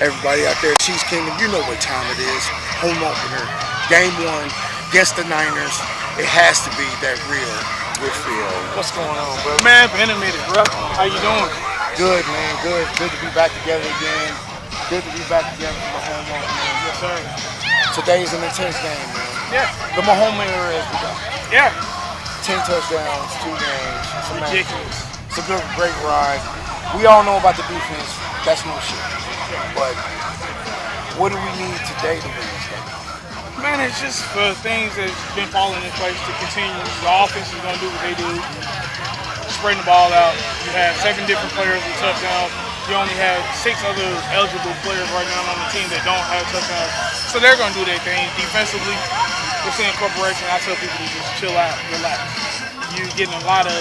Everybody out there, Chiefs Kingdom, you know what time it is. Homeopener, game 1 against the Niners. It has to be that real Whitfield. What's going on, bro? Man, been a minute, bro. How you doing? Good, man. Good. Good to be back together again. Good to be back together for the Homeopener. Yes, sir. Today's an intense game, man. Yeah. The Homeopener is we got. Yeah. 10 touchdowns, 2 games. It's ridiculous. It's a good, great ride. We all know about the defense. That's no shit. But what do we need today to win this game? Man, it's just for things that's been falling in place to continue. The offense is going to do what they do, spreading the ball out. You have 7 different players with touchdowns. You only have 6 other eligible players right now on the team that don't have touchdowns. So they're going to do their thing. Defensively, it's an incorporation. I tell people to just chill out, relax. You're getting a lot of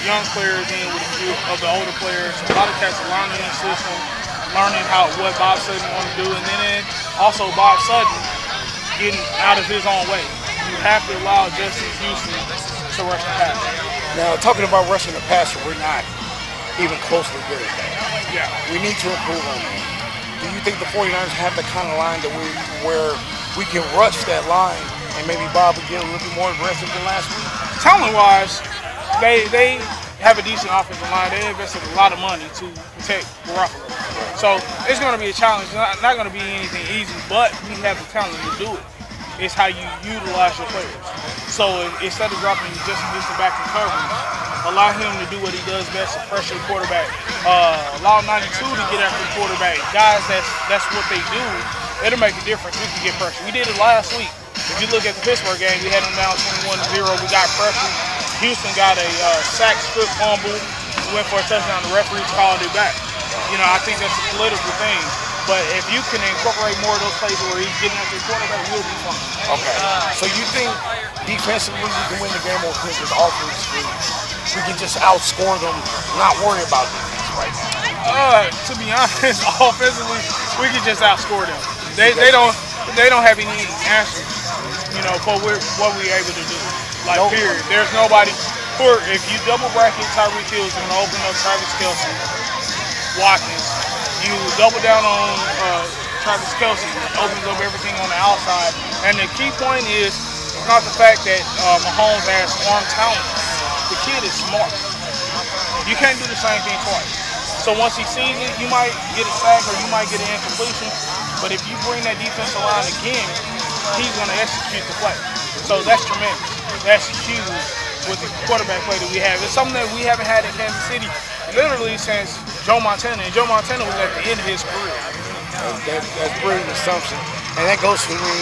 young players in with a few of the older players. A lot of cats are learning the system, learning what Bob Sutton wants to do, and then also Bob Sutton getting out of his own way. You have to allow Justin Houston to rush the passer. Now, talking about rushing the passer, we're not even closely good at that. Yeah. We need to improve on that. Do you think the 49ers have the kind of line that where we can rush that line and maybe Bob would get a little bit more aggressive than last week? Talent-wise, they have a decent offensive line. They invested a lot of money to protect Garoppolo. So it's going to be a challenge. It's not going to be anything easy, but we have the talent to do it. It's how you utilize your players. So instead of dropping just back in coverage, allow him to do what he does best, to pressure the quarterback. Allow 92 to get after the quarterback. Guys, that's what they do. It'll make a difference. We can get pressure. We did it last week. If you look at the Pittsburgh game, we had them down 21-0. We got pressure. Houston got a sack, strip, fumble. We went for a touchdown. The referees called it back. You know, I think that's a political thing. But if you can incorporate more of those plays where he's getting after the quarterback, we'll be fine. Okay. So you think defensively we can win the game on because offensively we can just outscore them, not worry about defense right now? To be honest, offensively, we can just outscore them. They don't have any answers, you know, for what we're able to do. Like, period. There's nobody. If you double bracket Tyreek Hill, it's going to open up Travis Kelce, Watkins. You double down on Travis Kelce, it opens up everything on the outside. And the key point is, it's not the fact that Mahomes has arm talent. The kid is smart. You can't do the same thing twice. So once he sees it, you might get a sack or you might get an incompletion. But if you bring that defensive line again, he's going to execute the play. So that's tremendous. That's huge with the quarterback play that we have. It's something that we haven't had in Kansas City literally since Joe Montana. And Joe Montana was at the end of his career. That's brilliant assumption. And that goes to me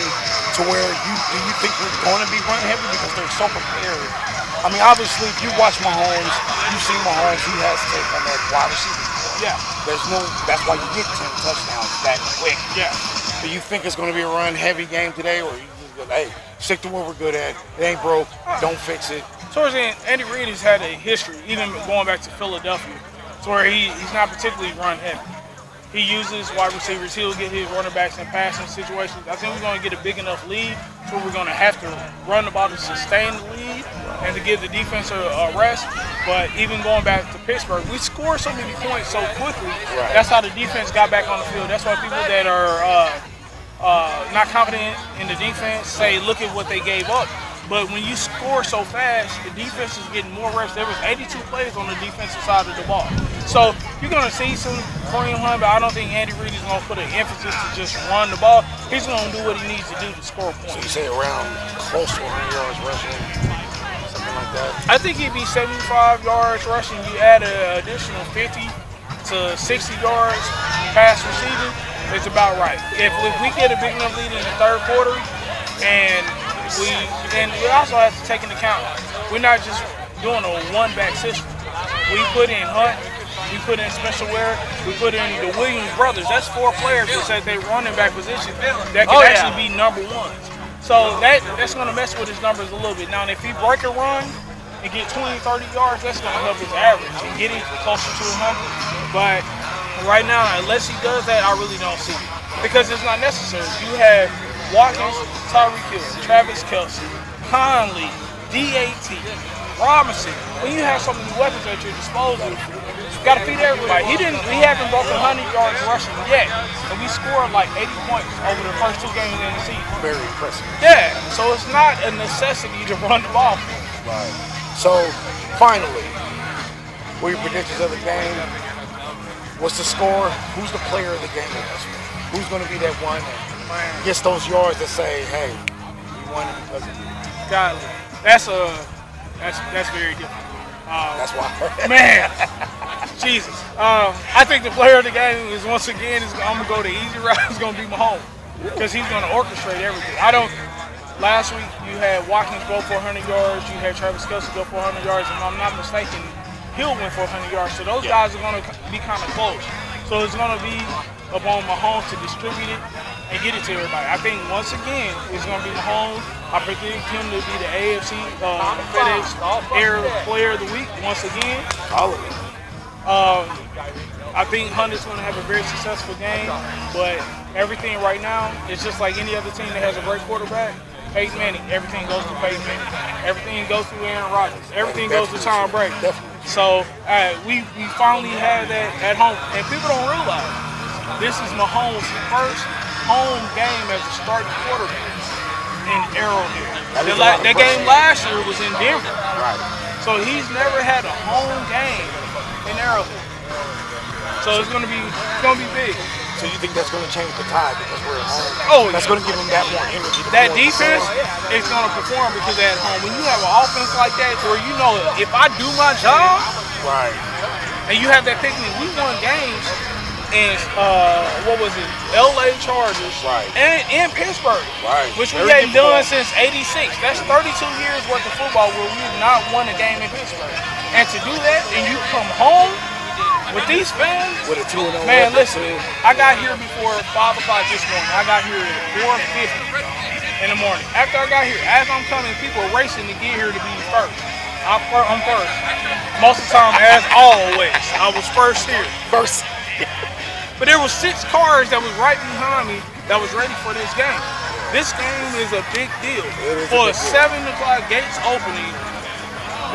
to where do you think we're going to be run heavy because they're so prepared? I mean, obviously, if you watch Mahomes, you see Mahomes, he has to take on that wide receiver. Yeah. That's why you get 10 touchdowns that quick. Yeah. Do you think it's going to be a run heavy game today, or you just go, hey, stick to what we're good at. It ain't broke. Don't fix it. Towards the end, Andy Reid has had a history, even going back to Philadelphia, to where he's not particularly run heavy. He uses wide receivers. He'll get his running backs in passing situations. I think we're going to get a big enough lead so we're going to have to run the ball to sustain the lead and to give the defense a rest. But even going back to Pittsburgh, we scored so many points so quickly. Right. That's how the defense got back on the field. That's why people that are not confident in the defense say, look at what they gave up. But when you score so fast, the defense is getting more reps. There was 82 plays on the defensive side of the ball. So you're going to see some Kareem Hunt, but I don't think Andy Reid is going to put an emphasis to just run the ball. He's going to do what he needs to do to score points. So you say around close to 100 yards rushing, something like that? I think he'd be 75 yards rushing. You add an additional 50 to 60 yards pass receiving, it's about right. If we get a big enough lead in the third quarter, and we also have to take into account, we're not just doing a one-back system. We put in Hunt, we put in Special Ware, we put in the Williams brothers. That's 4 players that say they running back position that can actually be number ones. So that's going to mess with his numbers a little bit. Now, if he break a run and get 20, 30 yards, that's going to help his average and get him closer to 100. But right now, unless he does that, I really don't see it. Because it's not necessary. You have Watkins, Tyreek Hill, Travis Kelce, Conley, DAT, Robinson. When you have so many weapons at your disposal, Got to feed everybody. We haven't broken 100 yards rushing yet, and we scored like 80 points over the first 2 games in the season. Very impressive. Yeah, so it's not a necessity to run the ball. Right. So, finally, what are your predictions of the game? What's the score? Who's the player of the game in this one? Who's going to be that one that gets those yards that say, hey, we won it because of you? God, that's very difficult. That's why. Man, Jesus. I think the player of the game is, once again, I'm going to go the easy route. It's going to be Mahomes because he's going to orchestrate everything. Last week, you had Watkins go for 100 yards. You had Travis Kelce go for 100 yards. If I'm not mistaken, Hill went for 100 yards. So those guys are going to be kind of close. So it's going to be upon Mahomes to distribute it and get it to everybody. I think, once again, it's going to be Mahomes. I predict him to be the AFC FedEx Air Player of the Week once again. All of it. I think Hunter's going to have a very successful game, but everything right now is just like any other team that has a great quarterback. Peyton Manning, everything goes to Peyton Manning. Everything goes to Aaron Rodgers. Everything goes to Tom Brady. So we finally have that at home, and people don't realize this is Mahomes' first home game as a starting quarterback in Arrowhead. That game last year was in Denver. Right. So he's never had a home game in Arrowhead. So it's gonna be big. So you think that's going to change the tide because we're at home? Oh, that's going to give them that more energy. That defense is going to perform because they're at home. When you have an offense like that, where you know if I do my job, right, and you have that picnic, we won games. And what was it? LA Chargers, right, and Pittsburgh, right, which we hadn't done since '86. That's 32 years worth of football where we have not won a game in Pittsburgh. And to do that, and you come home with these fans, with a 2-0 man, listen, I got here before 5 o'clock this morning. I got here at 4:50 in the morning. After I got here, as I'm coming, people are racing to get here to be first. I'm first. Most of the time, as always, I was first here. First. But there was 6 cars that was right behind me that was ready for this game. This game is a big deal. For a 7 o'clock gates opening,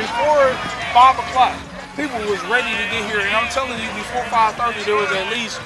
before 5 o'clock, people was ready to get here. And I'm telling you, before 5:30, there was at least